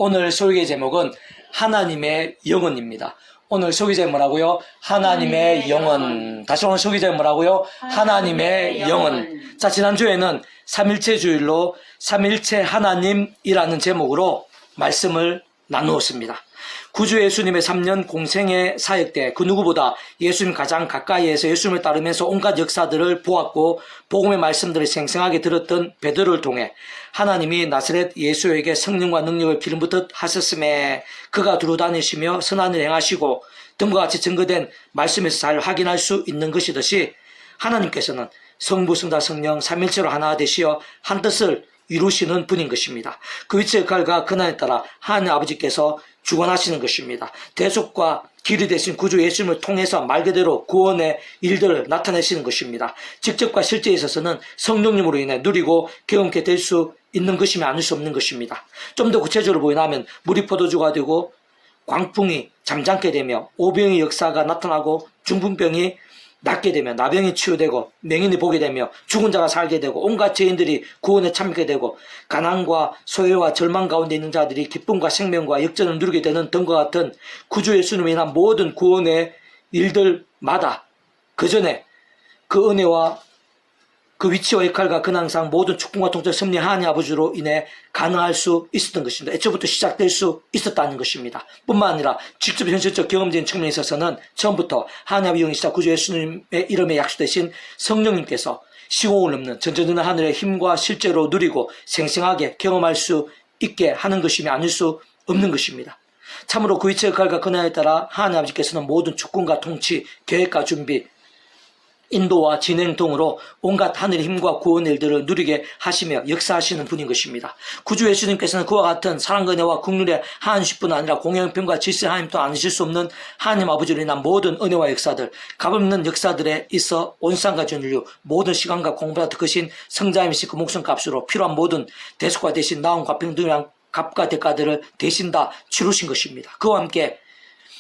오늘 소개의 제목은 하나님의 영혼입니다. 오늘 소개 제목 뭐라고요? 하나님의 영혼. 다시 오늘 소개 제목 뭐라고요? 하나님의 영혼. 자, 지난주에는 삼일체 주일로 삼일체 하나님이라는 제목으로 말씀을 나누었습니다. 구주 예수님의 3년 공생의 사역 때 그 누구보다 예수님 가장 가까이에서 예수님을 따르면서 온갖 역사들을 보았고 복음의 말씀들을 생생하게 들었던 베드로를 통해 하나님이 나사렛 예수에게 성령과 능력을 기름 붓듯 하셨음에 그가 두루 다니시며 선한 일 행하시고 등과 같이 증거된 말씀에서 잘 확인할 수 있는 것이듯이 하나님께서는 성부, 성자, 성령 삼일체로 하나 되시어 한 뜻을 이루시는 분인 것입니다. 그 위치의 역할과 근한에 따라 하나님 아버지께서 주관하시는 것입니다. 대속과 길이 되신 구주 예수님을 통해서 말 그대로 구원의 일들을 나타내시는 것입니다. 직접과 실제에 있어서는 성령님으로 인해 누리고 경험케 될 수 있는 것이며 아닐 수 없는 것입니다. 좀 더 구체적으로 보이면 물이 포도주가 되고 광풍이 잠잠게 되며 오병의 역사가 나타나고 중풍병이 낫게 되며 나병이 치유되고 맹인이 보게 되며 죽은 자가 살게 되고 온갖 죄인들이 구원에 참게 되고 가난과 소외와 절망 가운데 있는 자들이 기쁨과 생명과 역전을 누리게 되는 등과 같은 구주 예수님에 인한 모든 구원의 일들마다 그 전에 그 은혜와 그 위치와 역할과 근황상 모든 축복과 통찰 섭리 하나님 아버지로 인해 가능할 수 있었던 것입니다. 애초부터 시작될 수 있었다는 것입니다. 뿐만 아니라 직접 현실적 경험적인 측면에 있어서는 처음부터 하나님 아버지 영이시자 구주 예수님의 이름에 약속되신 성령님께서 시공을 넘는 전전전한 하늘의 힘과 실제로 누리고 생생하게 경험할 수 있게 하는 것이며 아닐 수 없는 것입니다. 참으로 그 위치의 역할과 근황에 따라 하나님 아버지께서는 모든 주권과 통치, 계획과 준비, 인도와 진행 등으로 온갖 하늘의 힘과 구원의 일들을 누리게 하시며 역사하시는 분인 것입니다. 구주 예수님께서는 그와 같은 사랑과 은혜와 국률의 하나님뿐 아니라 공영평과 질서의 하나님도 아니실 수 없는 하나님 아버지로 인한 모든 은혜와 역사들, 값없는 역사들에 있어 온 세상과 전 인류 모든 시간과 공보다 더 크신 성자임이신 그 목숨값으로 필요한 모든 대속과 대신 나음과 평등이란 값과 대가들을 대신 다 치루신 것입니다. 그와 함께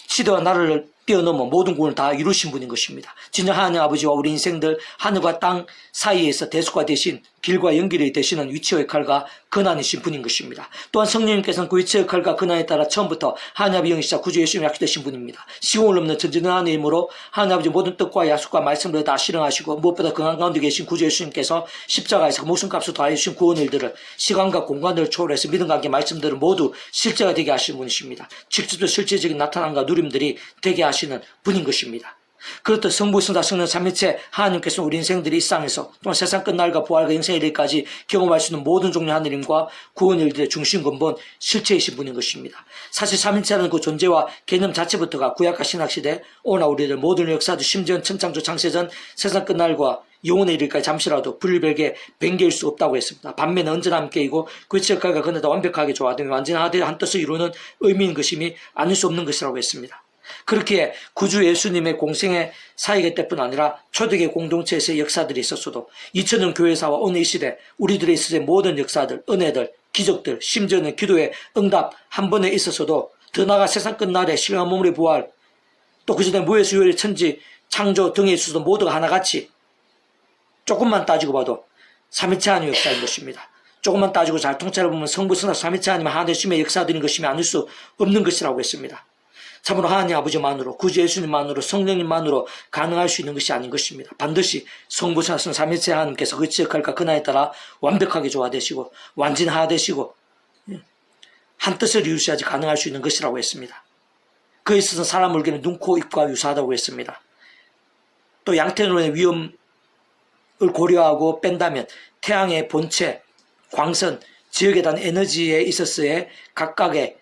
시대와 나라를 뛰어넘어 모든 구원을 다 이루신 분인 것입니다. 진정 하나님 아버지와 우리 인생들 하늘과 땅 사이에서 대속과 대신 길과 연결이 되시는 위치와 역할과 근한이신 분인 것입니다. 또한 성령님께서는 그 위치와 역할과 근한에 따라 처음부터 하나님 아버지 영이시자 구주 예수님이 약속되신 분입니다. 시공을 넘는 전전한 힘으로 하나님 아버지 모든 뜻과 약속과 말씀을 다 실행하시고 무엇보다 건강 가운데 계신 구주 예수님께서 십자가에서 목숨값을 다해주신 구원의 일들을 시간과 공간을 초월해서 믿음과 함께 말씀들을 모두 실제가 되게 하시는 분이십니다. 직접적 실제적인 나타남과 누림들이 되게 하시는 분인 것입니다. 그렇듯 성부, 성자, 성령 삼위체 하나님께서는 우리 인생들이 이 땅에서 또한 세상 끝날과 부활과 영생의 일까지 경험할 수 있는 모든 종류의 하늘임과 구원의 일들의 중심 근본 실체이신 분인 것입니다. 사실 삼위체라는 그 존재와 개념 자체부터가 구약과 신약시대 오나 우리들 모든 역사도 심지어 천창조 창세전 세상 끝날과 영혼의 일까지 잠시라도 분리별개 변개일 수 없다고 했습니다. 반면에 언제나 함께이고 그 위치 역할과 그네다 완벽하게 조화되며 완전히 한 뜻을 이루는 의미인 것임이 아닐 수 없는 것이라고 했습니다. 그렇기에 구주 예수님의 공생의 사역의 때뿐 아니라 초대교회 공동체에서의 역사들이 있었어도 2000년 교회사와 오늘 이 시대 우리들의 있어의 모든 역사들, 은혜들, 기적들, 심지어는 기도의 응답 한 번에 있었어도 더 나아가 세상 끝날에 신령한 몸의 부활 또 그전에 무에서 유월의 천지, 창조 등에 있어서도 모두가 하나같이 조금만 따지고 봐도 삼위체 하나님의 역사인 것입니다. 조금만 따지고 잘 통찰해보면 성부, 성자, 삼위체 하나님 하나님의 역사들인 것이며 아닐 수 없는 것이라고 했습니다. 참으로 하나님 아버지만으로 구주 예수님만으로 성령님만으로 가능할 수 있는 것이 아닌 것입니다. 반드시 성부, 성자, 삼위체 하나님께서 그 역할과 근한에 따라 완벽하게 조화되시고 완전하되시고 한 뜻을 이루셔야지 가능할 수 있는 것이라고 했습니다. 그에 있어서 사람 물개는 눈, 코, 입과 유사하다고 했습니다. 또 양태론의 위험을 고려하고 뺀다면 태양의 본체, 광선, 지역에 대한 에너지에 있어서의 각각의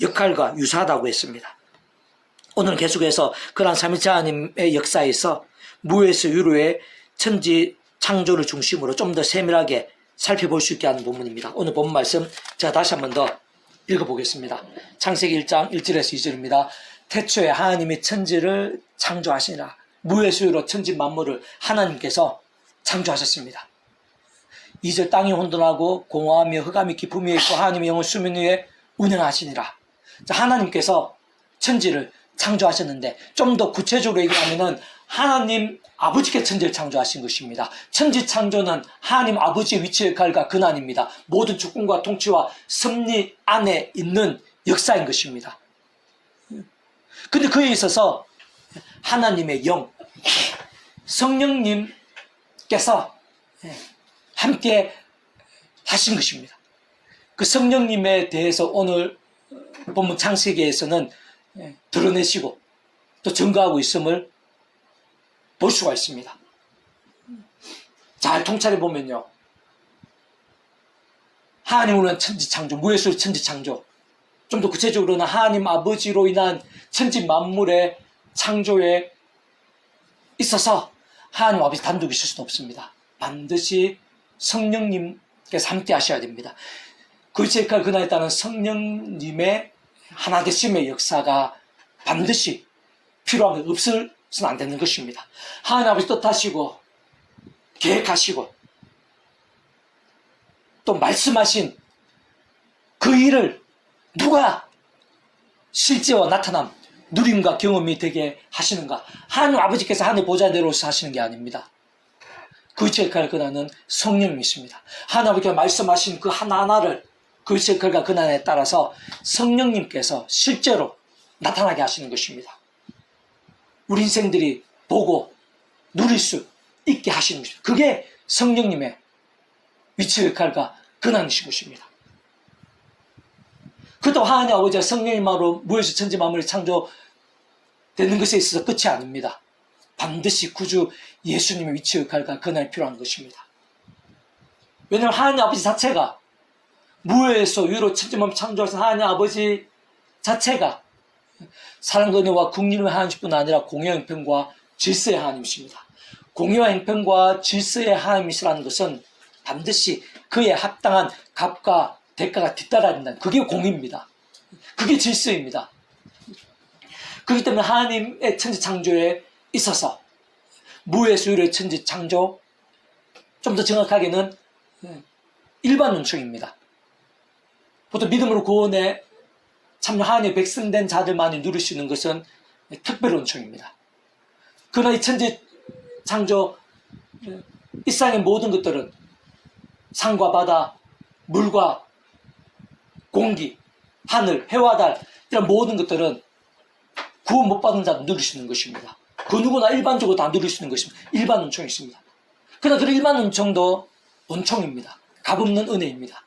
역할과 유사하다고 했습니다. 오늘은 계속해서 그러한 삼위체 하나님의 역사에서 무에서 유로의 천지 창조를 중심으로 좀 더 세밀하게 살펴볼 수 있게 하는 본문입니다. 오늘 본문 말씀 제가 다시 한 번 더 읽어보겠습니다. 창세기 1장 1절에서 2절입니다. 태초에 하나님이 천지를 창조하시니라. 무에서 유로 천지 만물을 하나님께서 창조하셨습니다. 2절 땅이 혼돈하고 공허하며 흑암이 깊음 위에 있고 하나님의 영은 수면 위에 운행하시니라. 자, 하나님께서 천지를 창조하셨는데 좀 더 구체적으로 얘기하면은 하나님 아버지께 천지를 창조하신 것입니다. 천지 창조는 하나님 아버지의 위치 역할과 근한입니다. 모든 주권과 통치와 섭리 안에 있는 역사인 것입니다. 근데 그에 있어서 하나님의 영, 성령님께서 함께 하신 것입니다. 그 성령님에 대해서 오늘 본문 창세기에서는 드러내시고 또 증거하고 있음을 볼 수가 있습니다. 잘 통찰해 보면요, 하나님으로는 천지 창조, 무에서 천지 창조, 좀 더 구체적으로는 하나님 아버지로 인한 천지 만물의 창조에 있어서 하나님 아버지 단독이 있을 수는 없습니다. 반드시 성령님께서 함께 하셔야 됩니다. 그 역할 그날에 따른 성령님의 하나 되심의 역사가 반드시 필요하면 없어서는 안 되는 것입니다. 하나님 아버지 뜻하시고 계획하시고 또 말씀하신 그 일을 누가 실제와 나타남, 누림과 경험이 되게 하시는가? 하나님 아버지께서 하늘 보좌대로서 하시는 게 아닙니다. 그 역할과 근한은 성령님이십니다. 하나님 아버지가 말씀하신 그 하나하나를 그 역할과 근한에 따라서 성령님께서 실제로 나타나게 하시는 것입니다. 우리 인생들이 보고 누릴 수 있게 하시는 것입니다. 그게 성령님의 위치 역할과 근한이신 것입니다. 그것도 하나님 아버지와 성령님으로 무에서 천지 만물이 창조되는 것에 있어서 끝이 아닙니다. 반드시 구주 예수님의 위치 역할과 근한이 필요한 것입니다. 왜냐하면 하나님 아버지 자체가 무에서 유로 천지 만물 창조하신 하나님 아버지 자체가 사랑과 은혜와 국리의 하나님뿐 아니라 공의와 형편과 질서의 하나님이십니다. 공의와 형편과 질서의 하나님이시라는 것은 반드시 그에 합당한 값과 대가가 뒤따라야 된다는, 그게 공의입니다. 그게 질서입니다. 그렇기 때문에 하나님의 천지 창조에 있어서 무에서 유로의 천지 창조, 좀 더 정확하게는 일반 은총입니다. 보통 믿음으로 구원에 참여 하나님의 백성된 자들만이 누릴 수 있는 것은 특별 은총입니다. 그러나 이 천지 창조, 이 세상의 모든 것들은 산과 바다, 물과 공기, 하늘, 해와 달, 이런 모든 것들은 구원 못 받은 자도 누릴 수 있는 것입니다. 그 누구나 일반적으로 다 누릴 수 있는 것입니다. 일반 은총이 있습니다. 그러나 그 일반 은총도 은총입니다. 값없는 은혜입니다.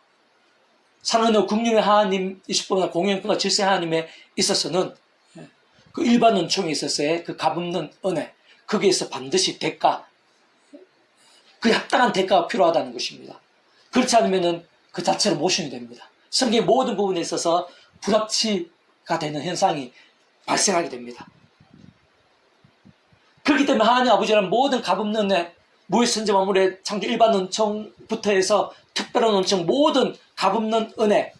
사랑의 국륜의 하나님이실 뿐만 아니라 공의형편과 질서의 하나님에 있어서는 그 일반 은총에 있어서의 그 값없는 은혜, 거기에서 반드시 대가, 그 합당한 대가가 필요하다는 것입니다. 그렇지 않으면 그 자체로 모순이 됩니다. 성경의 모든 부분에 있어서 불합치가 되는 현상이 발생하게 됩니다. 그렇기 때문에 하나님 아버지라는 모든 값없는 은혜, 무에서 천지 만물의 창조 일반 은총부터 해서 특별한 은총, 모든 값없는 은혜,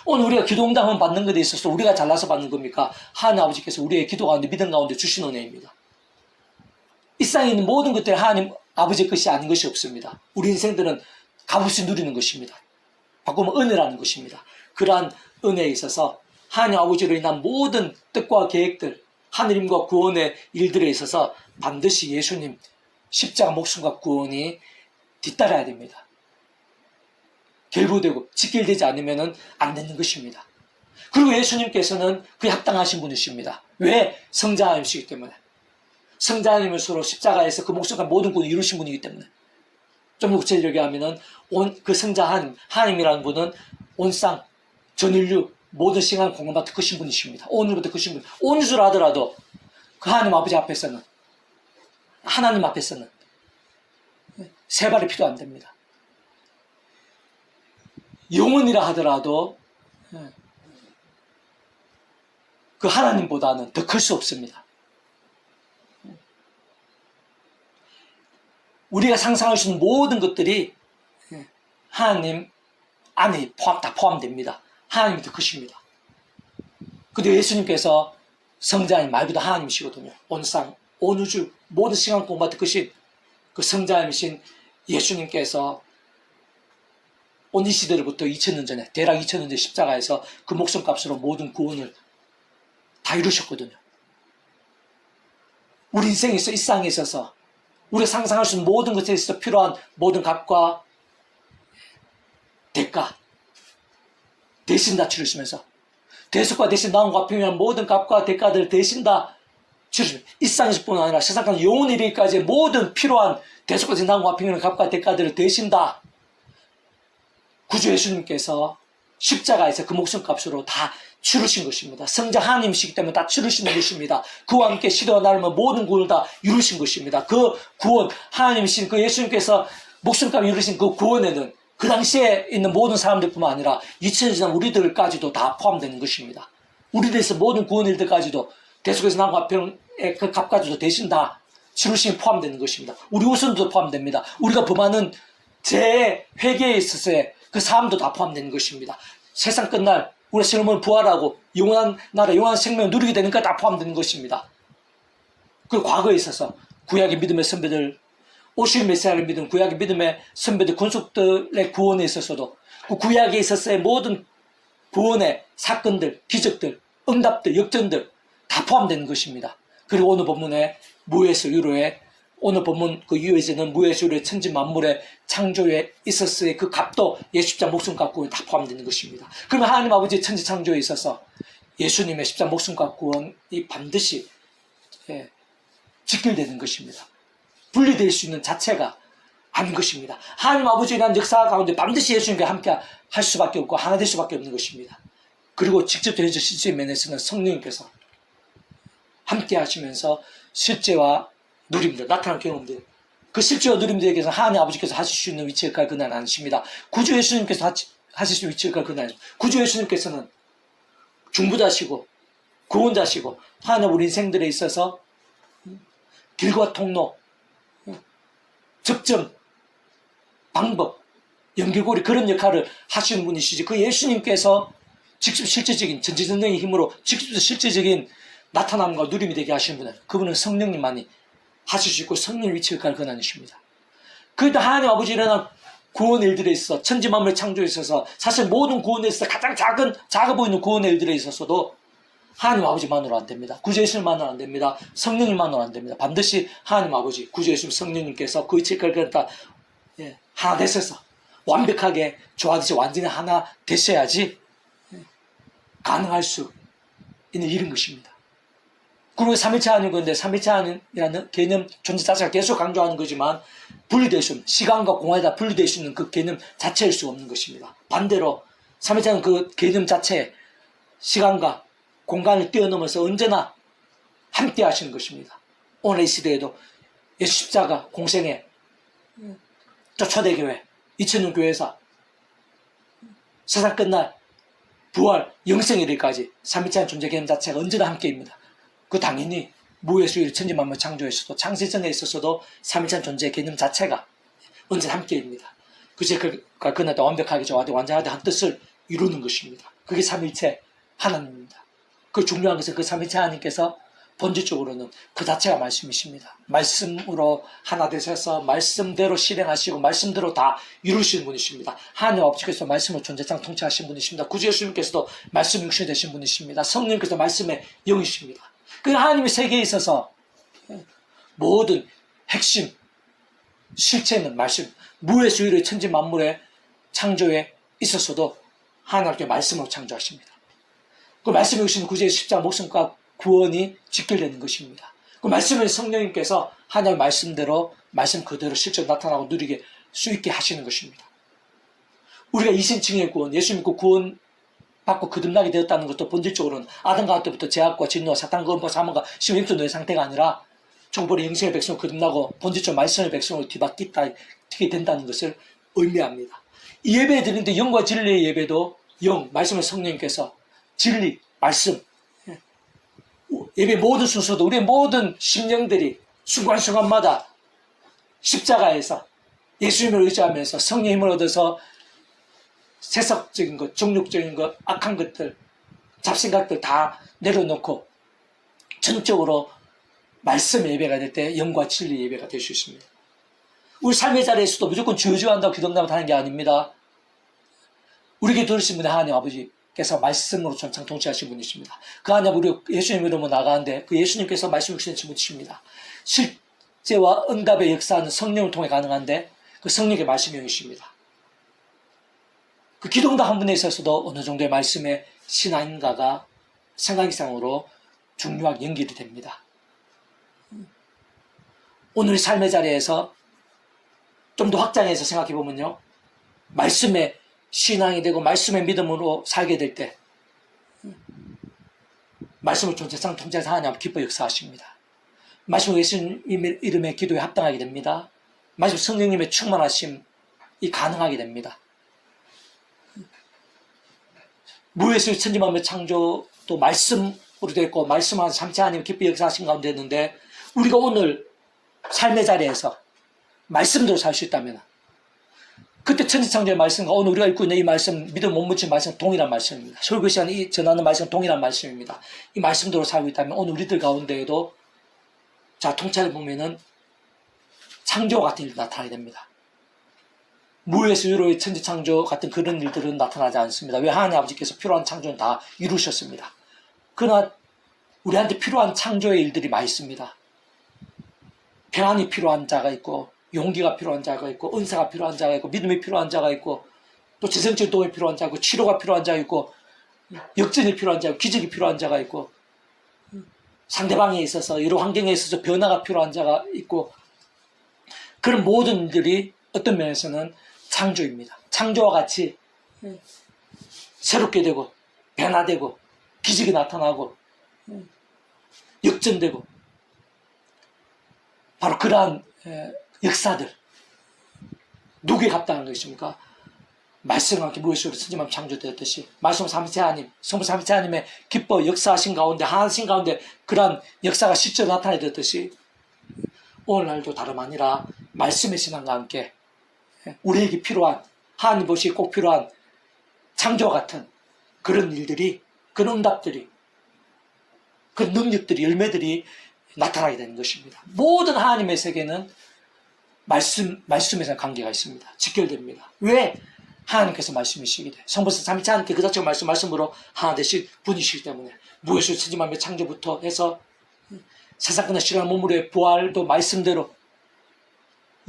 오늘 우리가 기도 응답을 받는 것에 있어서 우리가 잘나서 받는 겁니까? 하나님 아버지께서 우리의 기도 가운데 믿음 가운데 주신 은혜입니다. 이 세상에 있는 모든 것들이 하나님 아버지의 것이 아닌 것이 없습니다. 우리 인생들은 값없이 누리는 것입니다. 바꾸면 은혜라는 것입니다. 그러한 은혜에 있어서 하나님 아버지로 인한 모든 뜻과 계획들, 하느님과 구원의 일들에 있어서 반드시 예수님 십자가 목숨과 구원이 뒤따라야 됩니다. 결부되고 직결되지 않으면 안 되는 것입니다. 그리고 예수님께서는 그에 합당하신 분이십니다. 왜? 성자 하나님이시기 때문에. 성자 하나님으로 십자가에서 그 목숨과 모든 구원을 이루신 분이기 때문에. 좀 더 구체적이게 하면은 그 성자 하나님이라는 분은 온상, 전 인류, 모든 시간 공간부터 크신 분이십니다. 오늘부터 크신 분. 온 줄 하더라도 그 하나님 아버지 앞에서는, 하나님 앞에서는 세 발이 필요 안 됩니다. 영혼이라 하더라도 그 하나님보다는 더 클 수 없습니다. 우리가 상상할 수 있는 모든 것들이 하나님 안에 다 포함됩니다. 하나님이 더 크십니다. 근데 예수님께서 성자님 말 그대로 하나님이시거든요. 온 상, 온 우주, 모든 시간 공간 더 크신 그 성자님이신 예수님께서 온 이 시대로부터 2000년 전에, 대략 2000년 전에 십자가에서 그 목숨값으로 모든 구원을 다 이루셨거든요. 우리 인생에서 일상에 있어서 우리가 상상할 수 있는 모든 것에 있어서 필요한 모든 값과 대가 대신 다 치르시면서 대속과 대신 나온과 평행한 모든 값과 대가들을 대신 다 치르시면서 일상에서뿐만 아니라 세상까지 영원히 이르기까지 모든 필요한 대속과 대신 나온과 평행한 값과 대가들을 대신 다 구주 예수님께서 십자가에서 그 목숨값으로 다 치르신 것입니다. 성자 하나님이시기 때문에 다 치르시는 것입니다. 그와 함께 시대와 나름의 모든 구원을 다 이루신 것입니다. 그 구원, 하나님이신 그 예수님께서 목숨값을 이루신 그 구원에는 그 당시에 있는 모든 사람들뿐만 아니라 2000년 지난 우리들까지도 다 포함되는 것입니다. 우리들에서 모든 구원 일들까지도 대속에서 나온 화평의 그 값까지도 대신 다 치르심이 포함되는 것입니다. 우리 후손도 포함됩니다. 우리가 범하는 죄의 회개에 있어서의 그 삶도 다 포함되는 것입니다. 세상 끝날 우리 생명을 부활하고 영원한 나라, 영원한 생명을 누리게 되는 것 다 포함되는 것입니다. 그리고 과거에 있어서 구약의 믿음의 선배들, 오실 메시아를 믿은 구약의 믿음의 선배들, 군속들의 구원에 있어서도 그 구약에 있어서의 모든 구원의 사건들, 기적들, 응답들, 역전들 다 포함되는 것입니다. 그리고 오늘 본문의 무에서 유로에 오늘 본문 그 이후에서는 무에서 유로의 천지 만물의 창조에 있었을 그 값도 예수 십자가 목숨값 구원이 다 포함되는 것입니다. 그러면 하나님 아버지의 천지 창조에 있어서 예수님의 십자가 목숨값 구원이 반드시 직결되는 것입니다. 분리될 수 있는 자체가 아닌 것입니다. 하나님 아버지에 대한 역사 가운데 반드시 예수님과 함께 할 수밖에 없고 하나 될 수밖에 없는 것입니다. 그리고 직접적인 실제 면에서는 성령님께서 함께 하시면서 실제와 누림들, 나타난 경험들, 그 실제와 누림들에게서 하나님 아버지께서 하실 수 있는 위치 역할 그는 아니십니다. 구주 예수님께서 하실 수 있는 위치 역할 그는 아니십니다. 구주 예수님께서는 중보자시고 구원자시고 하나님 우리 인생들에 있어서 길과 통로, 접점, 방법, 연결고리 그런 역할을 하시는 분이시지 그 예수님께서 직접 실제적인 전지전능의 힘으로 직접 실제적인 나타남과 누림이 되게 하시는 분은 그분은 성령님만이 하실 수 있고 성령 위치 역할을 권한이십니다. 그런데 하나님 아버지 일어난 구원 일들에 있어 천지 만물의 창조에 있어서 사실 모든 구원에 있어서 가장 작아 보이는 구원 일들에 있어서도 하나님 아버지만으로 안 됩니다. 구주 예수님만으로 안 됩니다. 성령님만으로 안 됩니다. 반드시 하나님 아버지, 구주 예수님 성령님께서 그 위치 역할을 다 하나 되셔서 완벽하게 조화되시 완전히 하나 되셔야지 가능할 수 있는 일인 것입니다. 그리고 3일차 하는 건데 3일차 하는이라는 개념 존재 자체가 계속 강조하는 거지만 분리될 수 있는 시간과 공간에 다 분리될 수 있는 그 개념 자체일 수 없는 것입니다. 반대로 3일차는 그 개념 자체에 시간과 공간을 뛰어넘어서 언제나 함께 하시는 것입니다. 오늘 이 시대에도 예수 십자가 공생애 초대교회 2000년 교회사 세상 끝날 부활 영생 이르기까지 3일차의 존재 개념 자체가 언제나 함께입니다. 그 당연히 무에서 천지 만물 창조에서도 창세전에 있어서도 3일차 존재 개념 자체가 언제나 함께입니다. 그제가 그날도 완벽하게 조화되고 완전하게 한 뜻을 이루는 것입니다. 그게 3일체 하나님입니다. 그 중요한 것은 그 3일체 하나님께서 본질적으로는 그 자체가 말씀이십니다. 말씀으로 하나 되셔서 말씀대로 실행하시고 말씀대로 다 이루시는 분이십니다. 하나님 아버지께서 말씀으로 존재장 통치하신 분이십니다. 구주 예수님께서도 말씀 육신이 되신 분이십니다. 성령께서 말씀의 영이십니다. 그 하나님의 세계에 있어서 모든 핵심, 실체는 말씀, 무에서 유로의 천지 만물의 창조에 있어서도 하나님께 말씀으로 창조하십니다. 그 말씀에 오시는 구주의 십자가 목숨과 구원이 직결되는 것입니다. 그 말씀을 성령님께서 하나님의 말씀대로 말씀 그대로 실제로 나타나고 누리게 수 있게 하시는 것입니다. 우리가 이신칭의 구원, 예수 믿고 구원 받고 거듭나게 되었다는 것도 본질적으로는 아담과 하와 때부터 죄악과 진노와 사탄과 음파 사망과 심히 영존의 상태가 아니라 정보를 영생의 백성을 거듭나고 본질적으로 말씀의 백성을 뒤바뀌게 된다는 것을 의미합니다. 이 예배 드리는데 영과 진리의 예배도 영, 말씀의 성령님께서 진리, 말씀 예배 모든 순서도 우리의 모든 심령들이 순간순간마다 십자가에서 예수님을 의지하면서 성령의 힘을 얻어서 세속적인 것, 종육적인 것, 악한 것들, 잡생각들 다 내려놓고 전적으로 말씀 예배가 될 때 영과 진리 예배가 될 수 있습니다. 우리 삶의 자리에서도 무조건 주저한다고 기도한다고 하는 게 아닙니다. 우리에게 들으신 분의 하나님 아버지께서 말씀으로 전창 통치하신 분이십니다. 그 하나님 우리 예수님 이름으로 나가는데 그 예수님께서 말씀 주시는 분이십니다. 실제와 응답의 역사는 성령을 통해 가능한데 그 성령의 말씀이 영이십니다. 그 기도응답 한 분에 있어서도 어느 정도의 말씀의 신앙인가가 생각이상으로 중요하게 연결이 됩니다. 오늘 삶의 자리에서 좀 더 확장해서 생각해 보면요, 말씀의 신앙이 되고 말씀의 믿음으로 살게 될 때 말씀을 세상 통제해서 하나님 기뻐 역사하십니다. 말씀을 예수님 이름의 기도에 합당하게 됩니다. 말씀 성령님의 충만하심이 가능하게 됩니다. 무에서 천지만물 창조도 말씀으로 됐고 말씀한 삼체 하나님 기뻐 역사하신 가운데 있는데 우리가 오늘 삶의 자리에서 말씀대로 살 수 있다면 그때 천지창조의 말씀과 오늘 우리가 읽고 있는 이 말씀, 믿음 못 묻힌 말씀 동일한 말씀입니다. 설교 시간에 이 전하는 말씀 동일한 말씀입니다. 이 말씀대로 살고 있다면 오늘 우리들 가운데에도 자 통찰해 보면은 창조와 같은 일이 나타나게 됩니다. 무에서 유로의 천지창조 같은 그런 일들은 나타나지 않습니다. 왜? 하나님 아버지께서 필요한 창조는 다 이루셨습니다. 그러나 우리한테 필요한 창조의 일들이 많이 있습니다. 평안이 필요한 자가 있고 용기가 필요한 자가 있고 은사가 필요한 자가 있고 믿음이 필요한 자가 있고 또 재정적 도움이 필요한 자가 있고 치료가 필요한 자가 있고 역전이 필요한 자가 있고 기적이 필요한 자가 있고 상대방에 있어서 여러 환경에 있어서 변화가 필요한 자가 있고 그런 모든 일들이 어떤 면에서는 창조입니다. 창조와 같이 새롭게 되고 변화되고 기적이 나타나고 역전되고 바로 그러한 역사들 누구에 합당한 것입니까? 말씀과 함께 무엇으로 천지만 창조되었듯이 말씀 삼위체 하나님, 성부 삼위체 하나님의 기뻐 역사하신 가운데 하신 가운데 그러한 역사가 실제로 나타내졌듯이 오늘날도 다름 아니라 말씀의 신앙과 함께 우리에게 필요한 하나님 보시기 꼭 필요한 창조와 같은 그런 일들이 그런 응답들이 그런 능력들이 열매들이 나타나게 되는 것입니다. 모든 하나님의 세계는 말씀에서 관계가 있습니다. 직결됩니다. 왜? 하나님께서 말씀이시기 때문에 성부성 삼위체 하나님께 그 자체가 말씀으로 하나 되신 분이시기 때문에 무에서 천지만물 창조부터 해서 세상 끝날 시간 몸으로의 부활도 말씀대로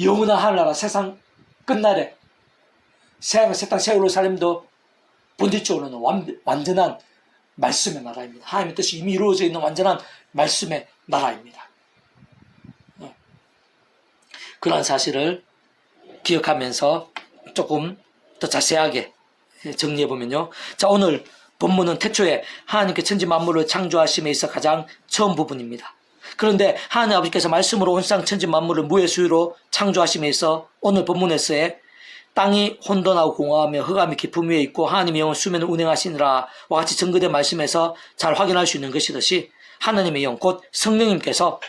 영원한 하늘나라 세상 끝날에 새 땅 새 예루살렘도 본질적으로는 완전한 말씀의 나라입니다. 하나님의 뜻이 이미 이루어져 있는 완전한 말씀의 나라입니다. 그런 사실을 기억하면서 조금 더 자세하게 정리해보면요. 자, 오늘 본문은 태초에 하나님께 천지 만물을 창조하심에 있어 가장 처음 부분입니다. 그런데 하나님 아버지께서 말씀으로 온 세상 천지 만물을 무의 수유로 창조하심에 있어 오늘 본문에서의 땅이 혼돈하고 공허하며 흑암이 깊음 위에 있고 하나님의 영은 수면을 운행하시니라 와 같이 증거된 말씀에서 잘 확인할 수 있는 것이듯이 하나님의 영 곧 성령님께서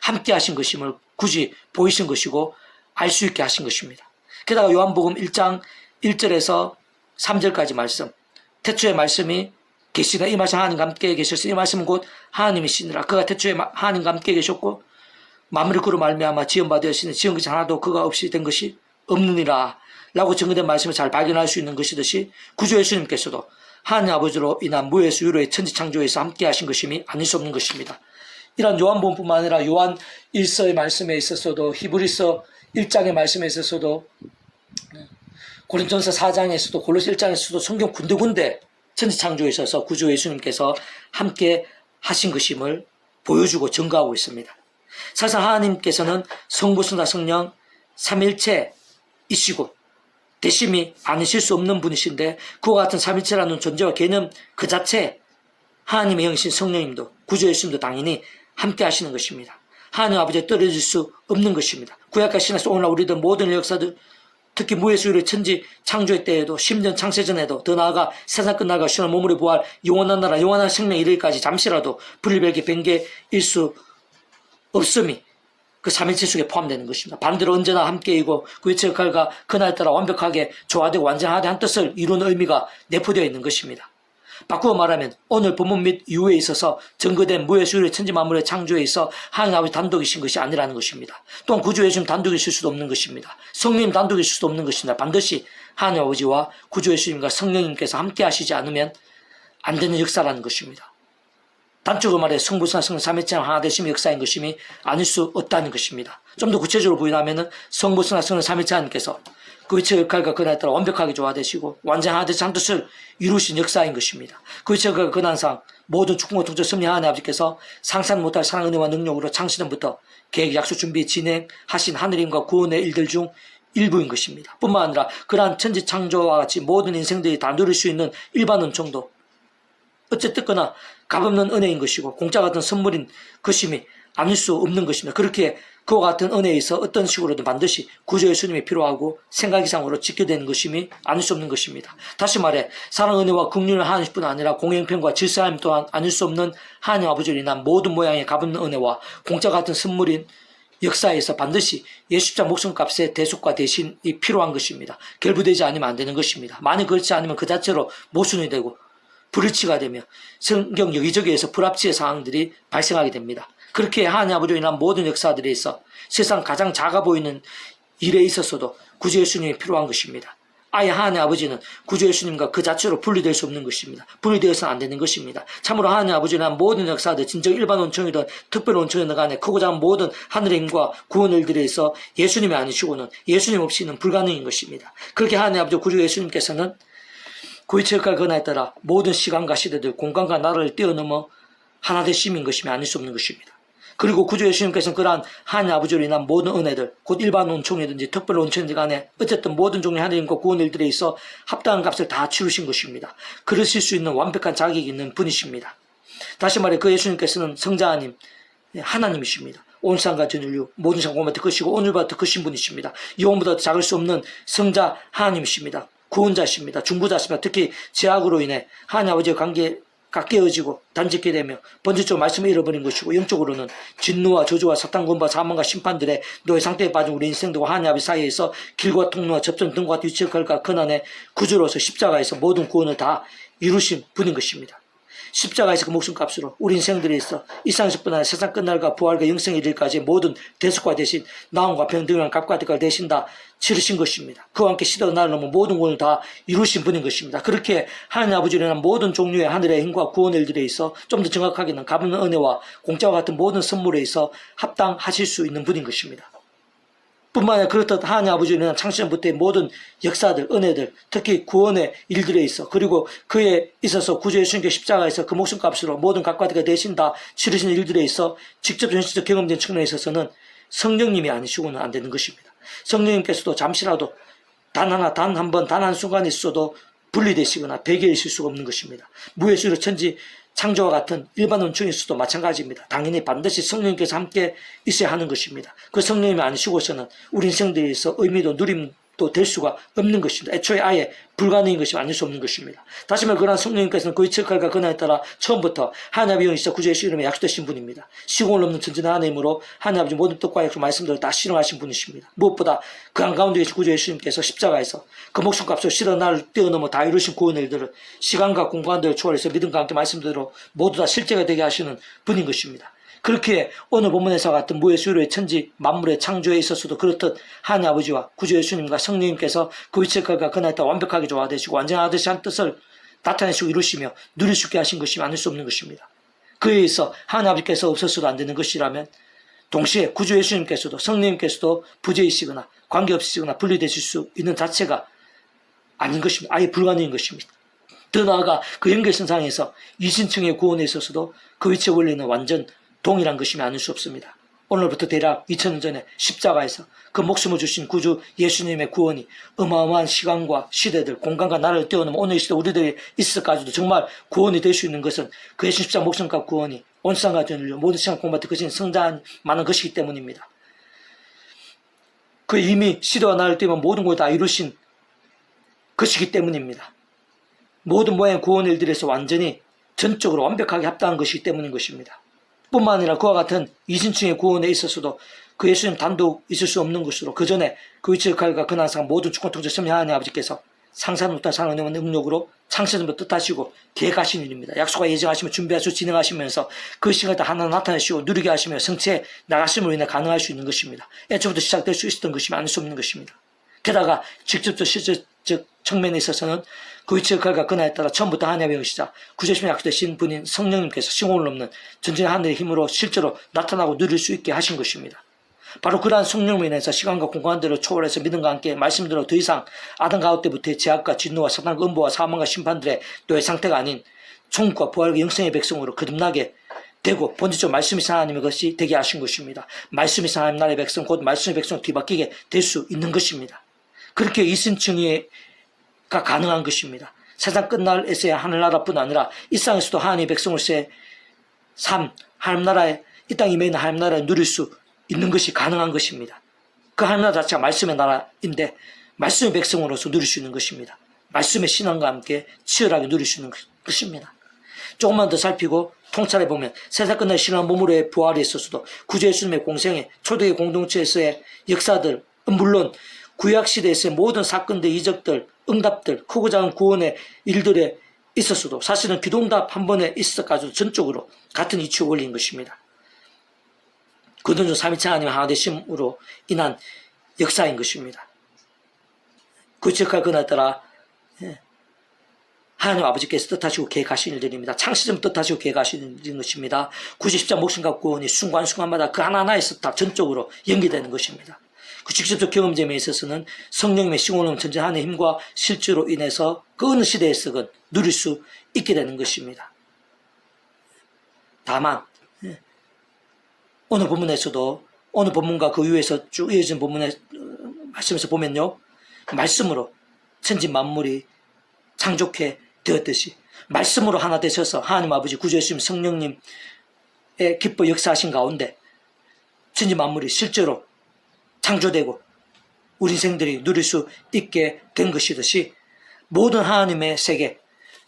함께 하신 것임을 굳이 보이신 것이고 알 수 있게 하신 것입니다. 게다가 요한복음 1장 1절에서 3절까지 말씀 태초의 말씀이 계시다 이 말씀 하나님과 함께 계셨으니 이 말씀은 곧 하나님이시니라 그가 태초에 하나님과 함께 계셨고 만물을 그로 말미암아 지음받으시니 지은 것이 하나도 그가 없이 된 것이 없느니라 라고 증거된 말씀을 잘 발견할 수 있는 것이듯이 구주 예수님께서도 하나님 아버지로 인한 무에서 유로의 천지창조에서 함께 하신 것임이 아닐 수 없는 것입니다. 이런 요한복음뿐만 아니라 요한 1서의 말씀에 있어서도 히브리서 1장의 말씀에 있어서도 고린도전서 4장에서도 골로새 1장에서도 성경 군데군데 천지창조에 있어서 구주 예수님께서 함께 하신 것임을 보여주고 증거하고 있습니다. 사실 하나님께서는 성부, 성자, 성령 삼일체이시고 대심이 아니실 수 없는 분이신데 그와 같은 삼일체라는 존재와 개념 그 자체 하나님의 영이신 성령님도 구주 예수님도 당연히 함께 하시는 것입니다. 하나님 아버지에 떨어질 수 없는 것입니다. 구약과 신약에서 오늘날 우리들 모든 역사들 특히 무에서 유로의 천지 창조의 때에도 심전 창세전에도 더 나아가 세상 끝나가 신의 몸으로 부활 영원한 나라 영원한 생명 이르기까지 잠시라도 불별기 변개일 수 없음이 그 삼일체 속에 포함되는 것입니다. 반대로 언제나 함께이고 그 위치 역할과 그날 따라 완벽하게 조화되고 완전하게 한 뜻을 이루는 의미가 내포되어 있는 것입니다. 바꾸어 말하면 오늘 본문 및 이후에 있어서 증거된 무에서 유로의 천지 만물의 창조에 있어 하나님 아버지 단독이신 것이 아니라는 것입니다. 또한 구주 예수님 단독이실 수도 없는 것입니다. 성령님 단독이실 수도 없는 것입니다. 반드시 하나님 아버지와 구주 예수님과 성령님께서 함께 하시지 않으면 안 되는 역사라는 것입니다. 단적으로 말해 성부성 성령 삼위일체 하나 되심의 역사인 것임이 아닐 수 없다는 것입니다. 좀 더 구체적으로 부인하면은 성부성 성령 삼위일체 하나님께서 그 위치의 역할과 근한에 따라 완벽하게 조화되시고 완전 하나 되신 한 뜻을 이루신 역사인 것입니다. 그 위치의 역할과 근한상 모든 축복과 통치 섭리 하나님 아버지께서 상상 못할 사랑 은혜와 능력으로 창시전부터 계획 약속 준비 진행하신 하늘임과 구원의 일들 중 일부인 것입니다. 뿐만 아니라 그러한 천지 창조와 같이 모든 인생들이 다 누릴 수 있는 일반 은총도 어쨌든 값없는 은혜인 것이고 공짜 같은 선물인 것임이 아닐 수 없는 것입니다. 그렇게 그와 같은 은혜에 있어 어떤 식으로든 반드시 구조 예수님이 필요하고 생각 이상으로 지켜야 되는 것임이 아닐 수 없는 것입니다. 다시 말해 사랑 은혜와 긍휼을 하나님뿐 아니라 공행편과 질서함 또한 아닐 수 없는 하나님 아버지로 인한 모든 모양의 값없는 은혜와 공짜 같은 선물인 역사에서 반드시 예수 십자가 목숨값의 대속과 대신이 필요한 것입니다. 결부되지 않으면 안 되는 것입니다. 만약 그렇지 않으면 그 자체로 모순이 되고 불일치가 되며 성경 여기저기에서 불합치의 상황들이 발생하게 됩니다. 그렇게 하나님 아버지로 인한 모든 역사들에 있어 세상 가장 작아 보이는 일에 있어서도 구주 예수님이 필요한 것입니다. 아예 하나님 아버지는 구주 예수님과 그 자체로 분리될 수 없는 것입니다. 분리되어서는 안 되는 것입니다. 참으로 하나님 아버지로 인한 모든 역사들 진정 일반 온천이든 특별 온천이든 간에 크고 작은 모든 하늘의 힘과 구원 일들에 있어 예수님이 아니시고는 예수님 없이는 불가능인 것입니다. 그렇게 하나님 아버지 구주 예수님께서는 구위체 역할 근하에 따라 모든 시간과 시대들 공간과 나라를 뛰어넘어 하나 되심인 것임이 아닐 수 없는 것입니다. 그리고 구주 예수님께서는 그러한 하나님 아버지로 인한 모든 은혜들 곧 일반 온총이든지 특별 온천이든지 간에 어쨌든 모든 종류의 하나님과 구원 일들에 있어 합당한 값을 다 치르신 것입니다. 그러실 수 있는 완벽한 자격이 있는 분이십니다. 다시 말해 그 예수님께서는 성자 하나님 하나님이십니다. 온 세상과 전 인류 모든 상공보다 더 크시고 오늘보다 더 크신 분이십니다. 영원보다 작을 수 없는 성자 하나님이십니다. 구원자십니다. 중보자십니다. 특히 죄악으로 인해 하나님 아버지의 관계가 깨어지고 단절게 되며 본질적으로 말씀을 잃어버린 것이고 영적으로는 진노와 저주와 사탄군과 사망과 심판들의 노예 상태에 빠진 우리 인생들과 하나님 아버지 사이에서 길과 통로와 접점 등과 같은 위치의 결과 근한의 구주로서 십자가에서 모든 구원을 다 이루신 분인 것입니다. 십자가에서 그 목숨값으로 우리 인생들에 있어 일상에서뿐 아니라 세상 끝날과 부활과 영생에 이르기까지 모든 대속과 대신 나음과 평등한 값과 대가를 대신 다 치르신 것입니다. 그와 함께 시대가 나를 넘어 모든 구원을 다 이루신 분인 것입니다. 그렇게 하나님 아버지로 인한 모든 종류의 하늘의 힘과 구원의 일들에 있어 좀 더 정확하게는 값없는 은혜와 공짜와 같은 모든 선물에 있어 합당하실 수 있는 분인 것입니다. 뿐만 아니라 그렇듯 하나님 아버지로 인한 창시전부터의 모든 역사들, 은혜들, 특히 구원의 일들에 있어 그리고 그에 있어서 구주 예수님께 십자가에서 그 목숨값으로 모든 값과 대가 대신 다 치르신 일들에 있어 직접 현실적 경험된 측면에 있어서는 성령님이 아니시고는 안 되는 것입니다. 성령님께서도 잠시라도 단 한 번, 단 한 순간에 있어도 분리되시거나 배개이실 수가 없는 것입니다. 무예수로 천지 창조와 같은 일반 온천에서도 마찬가지입니다. 당연히 반드시 성령님께서 함께 있어야 하는 것입니다. 그 성령님이 아니시고서는 우리 인생들에서 의미도 누림도 될 수가 없는 것입니다. 애초에 아예 불가능인 것이 아닐 수 없는 것입니다. 다시 말해 그러한 성령님께서는 그의 척할과 근한에 따라 처음부터 하나님의 영이시자 구주 예수 이름에 약속되신 분입니다. 시공을 넘는 전진한 하나님으로 하나님 아버지 모든 뜻과 약속 말씀들을 다 실현하신 분이십니다. 무엇보다 그 한가운데 계신 구주 예수님께서 십자가에서 그 목숨값으로 실어 나를 뛰어넘어 다 이루신 구원의 일들을 시간과 공간들을 초월해서 믿음과 함께 말씀대로 모두 다 실제가 되게 하시는 분인 것입니다. 그렇게 오늘 본문에서 같은 무예수로의 천지 만물의 창조에 있어서도 그렇듯 하나님 아버지와 구주 예수님과 성령님께서 그 위치과 그날에 따라 완벽하게 조화되시고 완전하듯이 한 뜻을 나타내시고 이루시며 누릴 수 있게 하신 것이 아닐 수 없는 것입니다. 그에 의해서 하나님 아버지께서 없어서도 안 되는 것이라면 동시에 구주 예수님께서도 성령님께서도 부재이시거나 관계없으시거나 분리되실 수 있는 자체가 아닌 것입니다. 아예 불가능인 것입니다. 더 나아가 그 연결선상에서 이신층의 구원에 있어서도 그 위치의 원리는 완전 동일한 것임이 아닐 수 없습니다. 오늘부터 대략 2000년 전에 십자가에서 그 목숨을 주신 구주 예수님의 구원이 어마어마한 시간과 시대들, 공간과 나라를 뛰어넘어 오늘 이 시대 우리들이 있을까지도 정말 구원이 될 수 있는 것은 그 예수 십자가 목숨값 구원이 온 세상과 전 인류 모든 시간 공부한테 그신 성장만한 것이기 때문입니다. 그 이미 시대와 나라를 뛰어넘어 모든 걸 다 이루신 것이기 때문입니다. 모든 모양의 구원 일들에서 완전히 전적으로 완벽하게 합당한 것이기 때문인 것입니다. 뿐만 아니라 그와 같은 이신층의 구원에 있어서도 그 예수님 단독 있을 수 없는 것으로 그 전에 그 위치 역할과 근한상 모든 주권 통제 섭리 하나님 아버지께서 상상 못한 사랑의 능력으로 창세전부터 뜻하시고 계획하신 일입니다. 약속과 예정하시며 준비하시고 진행하시면서 그 시간에 하나 나타내시고 누리게 하시며 성취해 나가심으로 인해 가능할 수 있는 것입니다. 애초부터 시작될 수 있었던 것이 아닐 수 없는 것입니다. 게다가 직접적 실질적 측면에 있어서는 그 위치의 결과 그날에 따라 처음부터 하나님의 영시자 구제심에 약속되신 분인 성령님께서 시공을 넘는 전진의 하늘의 힘으로 실제로 나타나고 누릴 수 있게 하신 것입니다. 바로 그러한 성령으로 인해서 시간과 공간들을 초월해서 믿음과 함께 말씀대로 더 이상 아담 가운데부터의 제약과 진노와 사단과 음보와 사망과 심판들의 노예 상태가 아닌 천국과 부활과 영생의 백성으로 거듭나게 되고 본질적으로 말씀이신 하나님의 것이 되게 하신 것입니다. 말씀이신 하나님 나라의 백성 곧 말씀의 백성 뒤바뀌게 될 수 있는 것입니다. 그렇게 이순층이가 가능한 것입니다. 세상 끝날에서야 하늘나라뿐 아니라 이 땅에서도 하나님의 백성으로서의 삶, 하나님 나라에 이 땅에 임해 있는 하나님 나라를 누릴 수 있는 것이 가능한 것입니다. 그 하나님 나라 자체가 말씀의 나라인데 말씀의 백성으로서 누릴 수 있는 것입니다. 말씀의 신앙과 함께 치열하게 누릴 수 있는 것입니다. 조금만 더 살피고 통찰해 보면 세상 끝날 신앙 몸으로의 부활에 있어서도 구주 예수님의 공생애, 초대의 공동체에서의 역사들은 물론 구약 시대에서의 모든 사건들, 이적들, 응답들, 크고 작은 구원의 일들에 있었어도 사실은 기도응답 한 번에 있어까지도 전적으로 같은 이치의 원리인 것입니다. 그들은 삼위체 하나님의 하나 되심으로 인한 역사인 것입니다. 그 지역할 그날 따라 하나님 아버지께서 뜻하시고 계획하신 일들입니다. 창시전부터 뜻하시고 계획하신 일인 것입니다. 구주 십자 목숨과 구원이 순간순간마다 그 하나하나에서 다 전적으로 연기되는 것입니다. 그 직접적 경험점에 있어서는 성령님의 시공을 전진 하나님의 힘과 실제로 인해서 그 어느 시대에서건 누릴 수 있게 되는 것입니다. 다만 오늘 본문에서도 오늘 본문과 그 이후에서 쭉 이어진 본문의 말씀에서 보면요. 말씀으로 천지 만물이 창조케 되었듯이 말씀으로 하나 되셔서 하나님 아버지 구주 예수님 성령님의 기뻐 역사하신 가운데 천지 만물이 실제로 창조되고 우리 인생들이 누릴 수 있게 된 것이듯이 모든 하나님의 세계,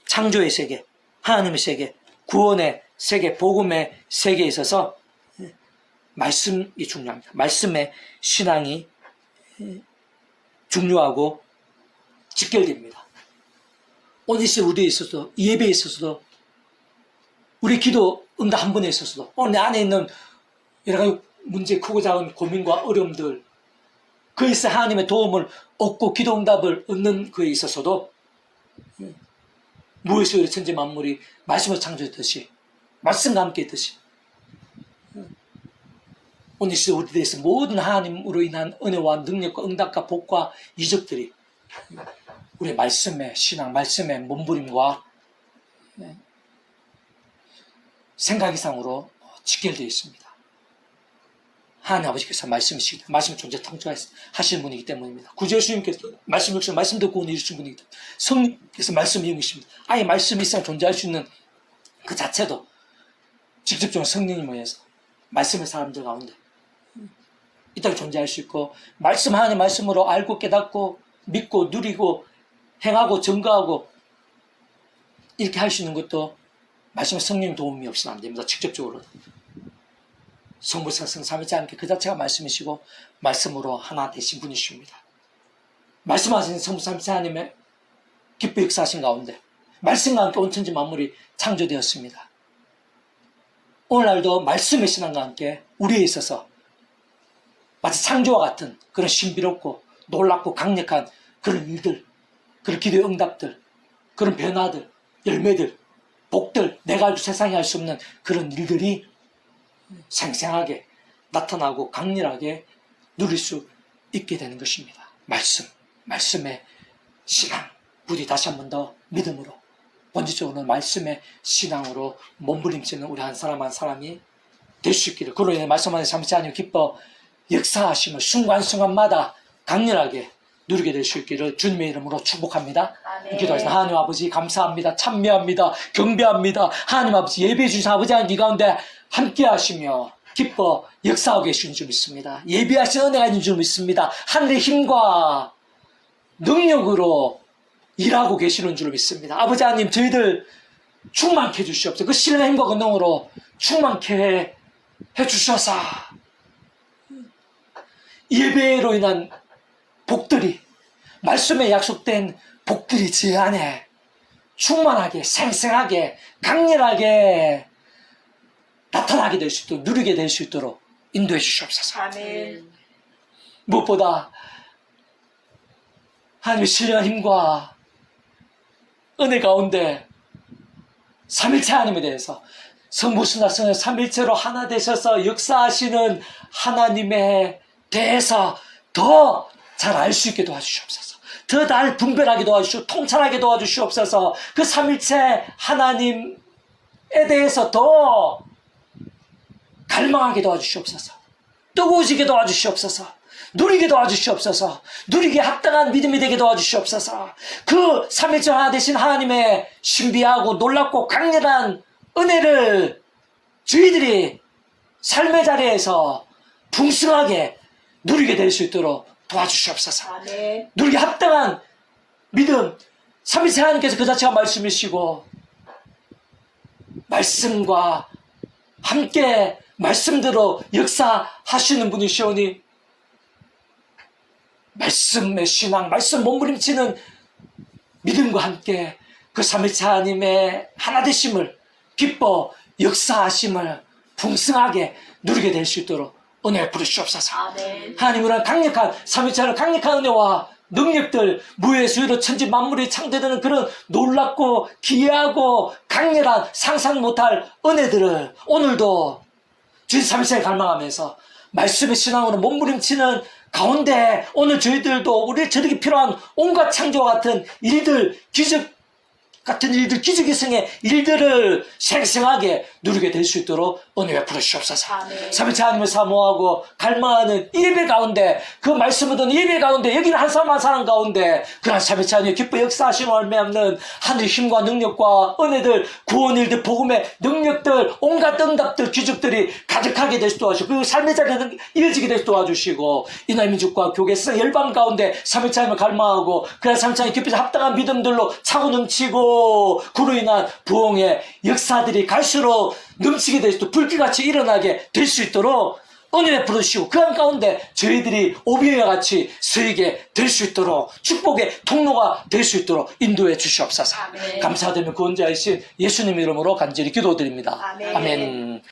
창조의 세계, 하나님의 세계, 구원의 세계, 복음의 세계에 있어서 말씀이 중요합니다. 말씀의 신앙이 중요하고 직결됩니다. 오늘 우리에 있어서도, 이 예배에 있어서도, 우리 기도 응답 한 번에 있어서도, 오늘 내 안에 있는 여러 가지 문제, 크고 작은 고민과 어려움들, 그에서 하나님의 도움을 얻고 기도 응답을 얻는 그에 있어서도, 무엇이 우리 천지 만물이 말씀을 창조했듯이, 말씀과 함께 했듯이, 오늘 우리 대해서 모든 하나님으로 인한 은혜와 능력과 응답과 복과 이적들이 우리의 말씀의 신앙, 말씀의 몸부림과 생각 이상으로 직결되어 있습니다. 하나님 아버지께서 말씀을 존재 통치하시는 분이기 때문입니다. 구주 예수님께서 말씀 역시 말씀 듣고 오늘 이루신 분이기 때문에 성령께서 말씀을 이용하십니다. 아예 말씀이 이상 존재할 수 있는 그 자체도 직접적으로 성령님에 의해서 말씀의 사람들 가운데 이 땅에 존재할 수 있고 말씀 하나님 말씀으로 알고 깨닫고 믿고 누리고 행하고 증거하고 이렇게 할 수 있는 것도 말씀의 성령 도움이 없으면 안 됩니다. 직접적으로 성부 성성 삼위체 함께 그 자체가 말씀이시고 말씀으로 하나 되신 분이십니다. 말씀하신 성부 삼위체 하나님의 기뻐 역사하신 가운데 말씀과 함께 온 천지 만물이 창조되었습니다. 오늘날도 말씀의 신앙과 함께 우리에 있어서 마치 창조와 같은 그런 신비롭고 놀랍고 강력한 그런 일들, 그런 기도의 응답들, 그런 변화들, 열매들, 복들, 내가 알고 세상에 할 수 없는 그런 일들이 생생하게 나타나고 강렬하게 누릴 수 있게 되는 것입니다. 말씀의 신앙, 부디 다시 한 번 더 믿음으로 본질적으로 말씀의 신앙으로 몸부림치는 우리 한 사람 한 사람이 될 수 있기를, 그로 인해 말씀하는 삼위체 하나님 기뻐 역사하심을 순간순간마다 강렬하게 누리게 될 수 있기를 주님의 이름으로 축복합니다. 기도하겠습니다. 하나님 아버지 감사합니다. 찬미합니다. 경배합니다. 하나님 아버지 예배해 주신 아버지 하나님 이 가운데 함께 하시며 기뻐 역사하고 계신 줄 믿습니다. 예비하신 은혜가 있는 줄 믿습니다. 하늘의 힘과 능력으로 일하고 계시는 줄 믿습니다. 아버지 하나님 저희들 충만케 해주시옵소서. 그 신의 힘과 권능으로 충만케 해주셔서 예배로 인한 복들이, 말씀에 약속된 복들이 제 안에 충만하게 생생하게 강렬하게 나타나게 될 수 있도록, 누리게 될 수 있도록 인도해 주시옵소서. 아멘. 무엇보다 하나님의 신령한 힘과 은혜 가운데 삼일체 하나님에 대해서 성부순화성의 삼일체로 하나 되셔서 역사하시는 하나님에 대해서 더 잘 알 수 있게 도와주시옵소서. 더 잘 분별하게 도와주시고 통찰하게 도와주시옵소서. 그 삼일체 하나님에 대해서 더 갈망하게 도와주시옵소서. 뜨거워지게 도와주시옵소서. 누리게 도와주시옵소서. 누리게 합당한 믿음이 되게 도와주시옵소서. 그 삼일체 하나 되신 하나님의 신비하고 놀랍고 강렬한 은혜를 저희들이 삶의 자리에서 풍성하게 누리게 될 수 있도록 도와주시옵소서. 아멘. 누리게 합당한 믿음, 삼위체 하나님께서 그 자체가 말씀이시고 말씀과 함께 말씀대로 역사하시는 분이시오니 말씀의 신앙, 말씀 몸부림치는 믿음과 함께 그 삼위체 하나님의 하나 되심을 기뻐 역사하심을 풍성하게 누리게 될 수 있도록 은혜 부르시옵소서. 아멘. 하나님은 강력한 삼위체 하나님 강력한 은혜와 능력들, 무의 수위로 천지 만물이 창조되는 그런 놀랍고 기이하고 강렬한 상상 못할 은혜들을 오늘도 주님 삼위체를 갈망하면서 말씀의 신앙으로 몸부림치는 가운데 오늘 저희들도 우리 저에게 필요한 온갖 창조와 같은 일들, 기적 같은 일들, 기적이성의 일들을 생생하게 누리게 될 수 있도록 은혜 베풀으시옵소서. 아멘. 삼위체 하나님을 사모하고 갈망하는 이 예배 가운데 그 말씀을 듣는 예배 가운데 여기는 한 사람 한 사람 가운데 그런 삼위체 하나님의 기뻐 역사하시는 얼매없는 하늘의 힘과 능력과 은혜들, 구원일들, 복음의 능력들, 온갖 응답들, 기적들이 가득하게 될 수 도와주시고 그 삶의 자리에 이어지게 될 수 도와주시고 이날 민족과 교계성 열방 가운데 삼위체 하나님을 갈망하고 그런 삼위체 하나님의 기뻐 합당한 믿음들로 차고 넘치고 그로 인한 부흥의 역사들이 갈수록 넘치게 될 수도 불길같이 일어나게 될 수 있도록 은혜 베풀으시고 그 가운데 저희들이 오병이와 같이 서이게 될 수 있도록 축복의 통로가 될 수 있도록 인도해 주시옵소서. 아멘. 감사드리며 구원자이신 예수님 이름으로 간절히 기도드립니다. 아멘. 아멘.